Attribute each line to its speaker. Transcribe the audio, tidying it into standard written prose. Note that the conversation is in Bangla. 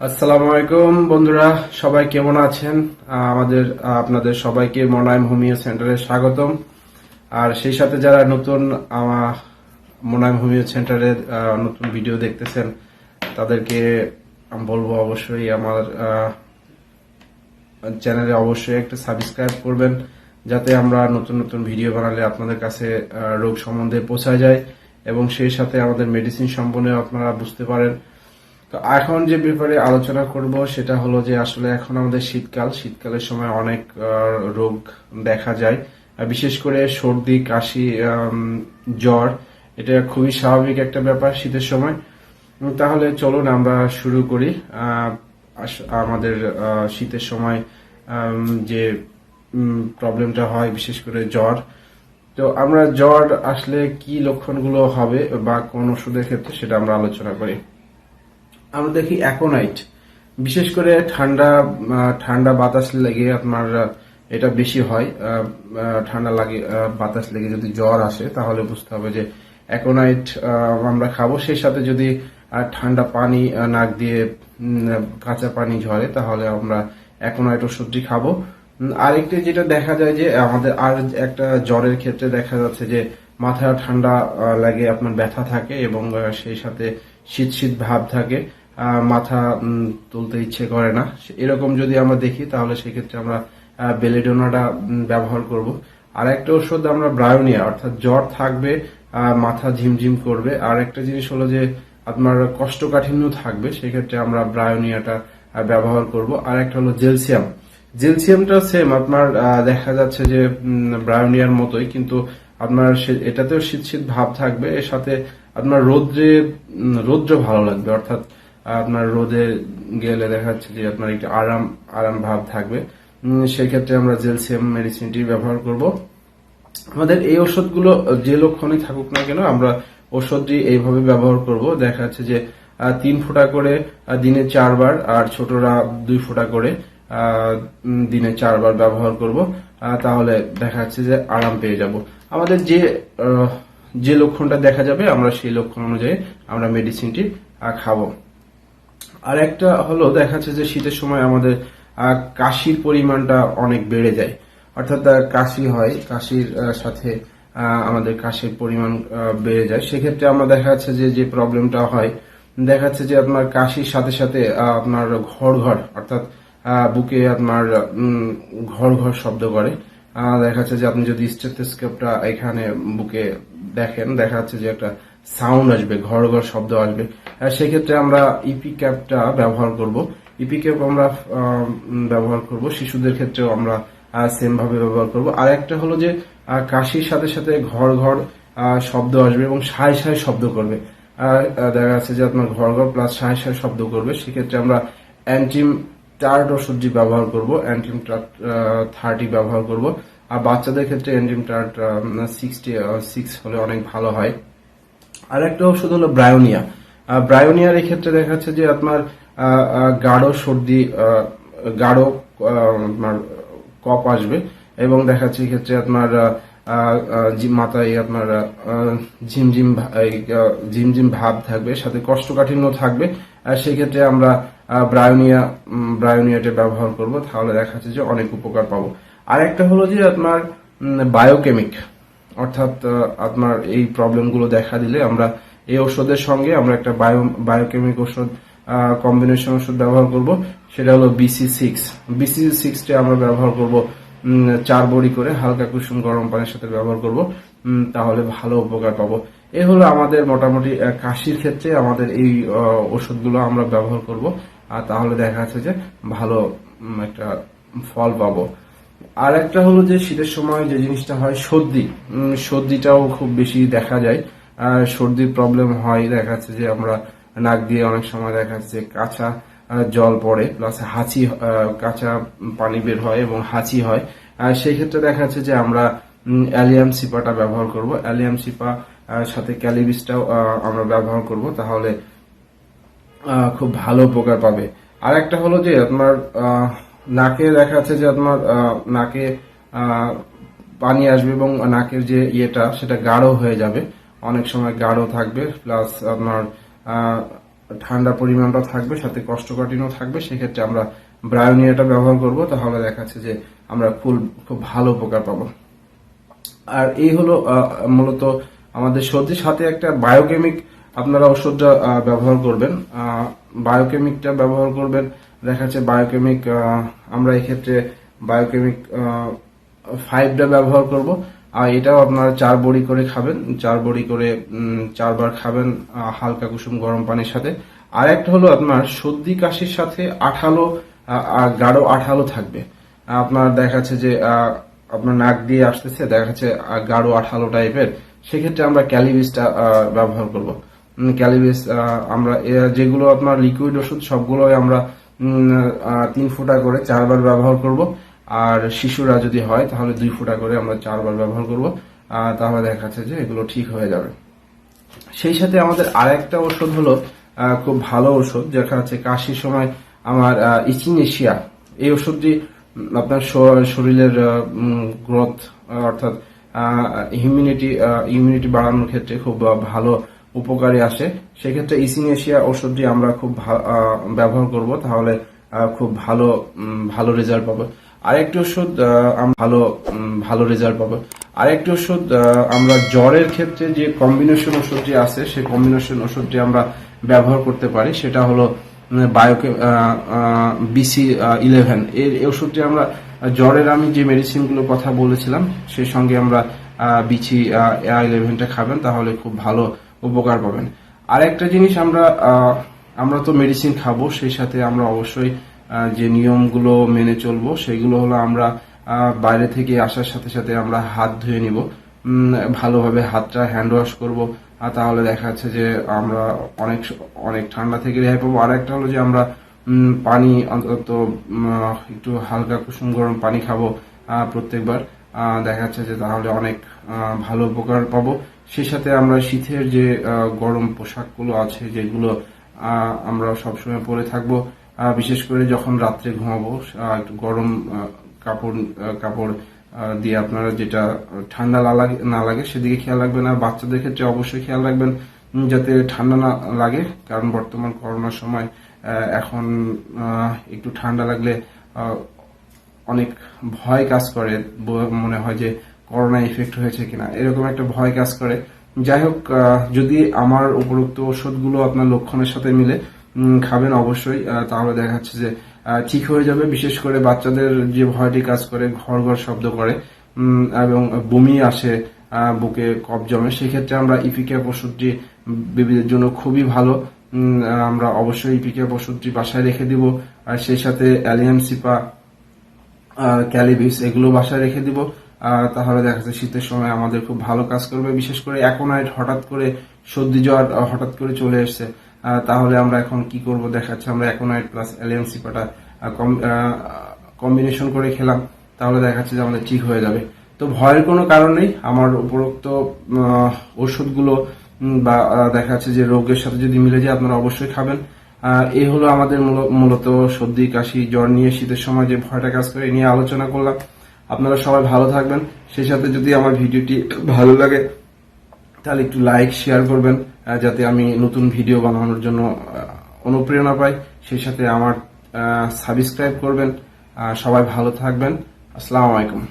Speaker 1: আসসালামু আলাইকুম বন্ধুরা, সবাই কেমন আছেন? আপনাদের সবাইকে মোনায়েম হোমিও সেন্টারে স্বাগতম। আর সেই সাথে যারা নতুন মোনায়েম হোমিও সেন্টারের নতুন ভিডিও দেখতেছেন তাদেরকে আমি বলবো অবশ্যই আমার চ্যানেলে অবশ্যই একটা সাবস্ক্রাইব করবেন, যাতে আমরা নতুন নতুন ভিডিও বানালে আপনাদের কাছে রোগ সম্বন্ধে পৌঁছা যায় এবং সেই সাথে আমাদের মেডিসিন সম্বন্ধে আপনারা বুঝতে পারেন। তো এখন যে ব্যাপারে আলোচনা করব সেটা হলো যে আসলে এখন আমাদের শীতকালের সময় অনেক রোগ দেখা যায়, বিশেষ করে সর্দি, কাশি, জ্বর। এটা খুবই স্বাভাবিক একটা ব্যাপার শীতের সময়। তাহলে চলুন আমরা শুরু করি। আমাদের শীতের সময় যে প্রবলেমটা হয় বিশেষ করে জ্বর। তো আমরা জ্বর আসলে কি লক্ষণগুলো হবে বা কোন ওষুধের ক্ষেত্রে সেটা আমরা আলোচনা করি। আমরা দেখি অ্যাকোনাইট, বিশেষ করে ঠান্ডা বাতাস লেগে আপনার এটা বেশি হয়। ঠান্ডা লাগে, বাতাস লেগে যদি জ্বর আসে তাহলে বুঝতে হবে যে অ্যাকোনাইট আমরা খাবো। সেই সাথে যদি ঠান্ডা পানি নাক দিয়ে কাঁচা পানি ঝরে তাহলে আমরা অ্যাকোনাইট ওষুধটি খাবো। আরেকটি যেটা দেখা যায় যে আমাদের আর একটা জ্বরের ক্ষেত্রে দেখা যাচ্ছে যে মাথা ঠান্ডা লাগে, আপনার ব্যথা থাকে এবং সেই সাথে শীত শীত ভাব থাকে, মাথা তুলতে ইচ্ছে করে না। এরকম যদি আমরা দেখি তাহলে সেক্ষেত্রে আমরা বেলেডোনাটা ব্যবহার করব। আর একটা ওষুধ আমরা ব্রায়োনিয়া, অর্থাৎ জ্বর থাকবে, মাথা ঝিমঝিম করবে। আর একটা জিনিস হলো যে আপনার কষ্টকাঠিন্য থাকবে, সেক্ষেত্রে আমরা ব্রায়োনিয়াটা ব্যবহার করব। আর একটা হলো জেলসিয়ামটা সেম আপনার দেখা যাচ্ছে যে ব্রায়োনিয়ার মতোই, কিন্তু আপনার এটাতেও শীত শীত ভাব থাকবে, এর সাথে আপনার রৌদ্র ভালো লাগবে, অর্থাৎ আপনার রোদে গেলে দেখা যাচ্ছে যে আপনার একটু আরাম ভাব থাকবে। সেক্ষেত্রে আমরা জেলসিয়াম মেডিসিনটি ব্যবহার করব। আমাদের এই ওষুধগুলো যে লক্ষণই থাকুক না কেন আমরা ওষুধটি এইভাবে ব্যবহার করব। দেখা যাচ্ছে যে 3 ফোঁটা করে দিনে 4 বার, আর ছোটরা 2 ফোঁটা করে দিনে 4 বার ব্যবহার করব। তাহলে দেখা যাচ্ছে যে আরাম পেয়ে যাব। আমাদের যে লক্ষণটা দেখা যাবে আমরা সেই লক্ষণ অনুযায়ী আমরা মেডিসিনটি খাবো। আর একটা হলো দেখা যাচ্ছে যে শীতের সময় আমাদের কাশির পরিমাণটা অনেক বেড়ে যায়, অর্থাৎ কাশি হয়, কাশির সাথে আমাদের কাশির পরিমাণ বেড়ে যায়। সেক্ষেত্রে আমরা দেখা যাচ্ছে যে প্রবলেমটা হয়, দেখা যাচ্ছে যে আপনার কাশির সাথে সাথে আপনার ঘর অর্থাৎ বুকে আপনার ঘর শব্দ করে। দেখা যাচ্ছে যে আপনি যদি স্টেথোস্কোপটা এখানে বুকে দেখেন, দেখা যাচ্ছে যে একটা সাউন্ড আসবে, ঘর শব্দ আসবে। সেক্ষেত্রে আমরা ইপি ক্যাপটা ব্যবহার করব। ইপি ক্যাপ আমরা ব্যবহার করব, শিশুদের ক্ষেত্রেও আমরা সেম ভাবে ব্যবহার করব। আর একটা হলো যে কাশির সাথে সাথে ঘর শব্দ আসবে এবং সায় শব্দ করবে। দেখা যাচ্ছে যে আপনার ঘর প্লাস সায় শব্দ করবে। সেক্ষেত্রে আমরা অ্যান্টিম টার্ট ওষুধটি ব্যবহার করব, অ্যান্টিম টার্ট 30 ব্যবহার করব। আর বাচ্চাদের ক্ষেত্রে অ্যান্টিম টার্ট 66 হলে অনেক ভালো হয়। আর একটা ওষুধ হলো ব্রায়োনিয়ার এই ক্ষেত্রে দেখা যাচ্ছে যে আপনার গাঢ় সর্দি, গাঢ় আপনার কফ আসবে এবং দেখা যাচ্ছে এই ক্ষেত্রে আপনার মাথায় আপনার ঝিমঝিম ভাব থাকবে, সাথে কোষ্ঠকাঠিন্য থাকবে। সেক্ষেত্রে আমরা ব্রায়োনিয়াটা ব্যবহার করব, তাহলে দেখা যাচ্ছে যে অনেক উপকার পাবো। আর একটা হলো যে আপনার বায়োকেমিক, অর্থাৎ আপনার এই প্রবলেমগুলো দেখা দিলে আমরা এই ওষুধের সঙ্গে আমরা একটা বায়োকেমিক ওষুধ কম্বিনেশন ওষুধ ব্যবহার করব, সেটা হলো BC6টা আমরা ব্যবহার করব 4 বড়ি করে হালকা কুসুম গরম পানির সাথে ব্যবহার করব, তাহলে ভালো উপকার পাবো। এই হলো আমাদের মোটামুটি কাশির ক্ষেত্রে আমাদের এই ওষুধগুলো আমরা ব্যবহার করব, আর তাহলে দেখা যাচ্ছে যে ভালো একটা ফল পাবো। আর একটা হলো যে শীতের সময় যে জিনিসটা হয় সর্দিটাও খুব বেশি দেখা যায়। সর্দির প্রবলেম হয়, দেখা যাচ্ছে যে আমরা নাক দিয়ে অনেক সময় দেখা যাচ্ছে কাঁচা জল পড়ে, প্লাস কাঁচা পানি বের হয় এবং হাঁচি হয়। সেই ক্ষেত্রে দেখা যাচ্ছে যে আমরা অ্যালিয়াম সিপাটা ব্যবহার করব, অ্যালিয়াম সিপা সাথে ক্যালিবিসটাও আমরা ব্যবহার করব, তাহলে খুব ভালো উপকার পাবে। আর একটা হলো যে আপনার নাকে দেখা যাচ্ছে যে আপনার নাকে পানি আসবে এবং নাকের যে সেটা গাঢ় হয়ে যাবে, অনেক সময় গাঢ় থাকবে, প্লাস আপনার ঠান্ডা পরিমাণটা থাকবে, সাথে কোষ্ঠকাঠিন্য থাকবে, সেক্ষেত্রে আমরা ব্রায়োনিয়াটা ব্যবহার করব। তাহলে দেখা যাচ্ছে যে আমরা খুব ভালো উপকার পাবো। আর এই হলো মূলত আমাদের সর্দির সাথে একটা বায়োকেমিক আপনারা ওষুধটা ব্যবহার করবেন। বায়োকেমিকটা ব্যবহার করবেন, দেখা যাচ্ছে বায়োকেমিক আমরা এক্ষেত্রে বায়োকেমিক 5টা ব্যবহার করব। আর এটাও আপনারা 4 বড়ি করে খাবেন, 4 বড়ি করে 4 বার খাবেন হালকা কুসুম গরম পানির সাথে। আর একটা হলো আপনার সর্দি কাশির সাথে আঠালো গাঢ় আঠালো থাকবে। আপনার দেখা যাচ্ছে যে আপনার নাক দিয়ে আসতেছে, দেখা যাচ্ছে গাঢ় আঠালো টাইপের, সেক্ষেত্রে আমরা ক্যালিবিসটা ব্যবহার করব। ক্যালিবিস আমরা যেগুলো আপনার লিকুইড ওষুধ সবগুলোই আমরা 3 ফোঁটা করে 4 বার ব্যবহার করব। আর শিশুরা যদি হয় তাহলে 2 ফোঁটা করে আমরা 4 বার ব্যবহার করব। তাহলে দেখা যাচ্ছে যে এগুলো ঠিক হয়ে যাবে। সেই সাথে আমাদের আরেকটা ওষুধ হলো খুব ভালো ওষুধ, যেটা হচ্ছে কাশির সময় আমার ইচিনেশিয়া। এই ওষুধটি আপনার শরীরের গ্রোথ অর্থাৎ ইমিউনিটি বাড়ানোর ক্ষেত্রে খুব ভালো উপকারী আসে। সেক্ষেত্রে ইচিনেশিয়া ওষুধটি আমরা খুব ব্যবহার করব, তাহলে খুব ভালো রেজাল্ট পাবো। আরেকটি ওষুধ ভালো রেজাল্ট পাবো। আরেকটি ওষুধ আমরা জ্বরের ক্ষেত্রে যে কম্বিনেশন ওষুধটি আছে, সেই কম্বিনেশন ওষুধটি আমরা ব্যবহার করতে পারি, সেটা হলো BC11। এই ওষুধটি আমরা জ্বরের আমি যে মেডিসিনগুলোর কথা বলেছিলাম সেই সঙ্গে আমরা BC11টা খাবেন, তাহলে খুব ভালো উপকার পাবেন। আরেকটা জিনিস আমরা তো মেডিসিন খাবো, সেই সাথে আমরা অবশ্যই যে নিয়মগুলো মেনে চলবো সেগুলো হলো আমরা বাইরে থেকে আসার সাথে সাথে আমরা হাত ধুয়ে নিব, ভালোভাবে হাতটা হ্যান্ড ওয়াশ করবো। তাহলে দেখা যাচ্ছে যে আমরা অনেক ঠান্ডা থেকে রেহাই পাবো। আর একটা হলো যে আমরা পানি অন্তত একটু হালকা কুসুম গরম পানি খাবো প্রত্যেকবার, দেখা যাচ্ছে যে তাহলে অনেক ভালো উপকার পাবো। সেই সাথে আমরা শীতের যে গরম পোশাকগুলো আছে যেগুলো আমরা সবসময় পরে থাকবো, বিশেষ করে যখন রাত্রে ঘুমাবো একটু গরম কাপড় দিয়ে আপনারা যেটা ঠান্ডা না লাগে সেদিকে খেয়াল রাখবেন। আর বাচ্চাদের ক্ষেত্রে অবশ্যই খেয়াল রাখবেন যাতে ঠান্ডা না লাগে, কারণ বর্তমান করোনার সময় এখন একটু ঠান্ডা লাগলে অনেক ভয় কাজ করে, মনে হয় যে করোনা ইফেক্ট হয়েছে কিনা, এরকম একটা ভয় কাজ করে। যাই হোক, যদি আমার উপরোক্ত ওষুধগুলো আপনার লক্ষণের সাথে মিলে খাবেন অবশ্যই, তাহলে দেখা যাচ্ছে যে ঠিক হয়ে যাবে। বিশেষ করে বাচ্চাদের যে ভয়টি কাজ করে, ঘর ঘর শব্দ করে এবং বমি আসে, বুকে কফ জমে, সেক্ষেত্রে আমরা ইপিক্যাপ ওষুধটি বেবিদের জন্য খুবই ভালো। আমরা অবশ্যই ইপিক্যাপ ওষুধটি বাসায় রেখে দিব। আর সেই সাথে অ্যালিয়াম সিপা, ক্যালিবিস এগুলো বাসায় রেখে দিব। তাহলে দেখা যাচ্ছে শীতের সময় আমাদের খুব ভালো কাজ করবে। বিশেষ করে অ্যাকোনাইট হঠাৎ করে সর্দি জ্বর হঠাৎ করে চলে এসছে, তাহলে আমরা এখন কি করব, দেখাচ্ছে আমরা অ্যাকোনাইট প্লাস অ্যালিয়াম সিপাটা কম্বিনেশন করে খেলাম, তাহলে দেখাচ্ছে যে আমাদের ঠিক হয়ে যাবে। তো ভয়ের কোনো কারণ নেই। আমার উপরোক্ত ওষুধগুলো বা দেখা যাচ্ছে যে রোগের সাথে যদি মিলে যায় আপনারা অবশ্যই খাবেন। এই হলো আমাদের মূলত সর্দি কাশি জ্বর নিয়ে শীতের সময় যে ভয়টা কাজ করে নিয়ে আলোচনা করলাম। আপনারা সবাই ভালো থাকবেন। সেই সাথে যদি আমার ভিডিওটি ভালো লাগে তাহলে একটু লাইক শেয়ার করবেন, যাতে আমি নতুন ভিডিও বানানোর জন্য অনুপ্রেরণা পাই। সেই সাথে আমার সাবস্ক্রাইব করবেন। সবাই ভালো থাকবেন। আসসালামু আলাইকুম।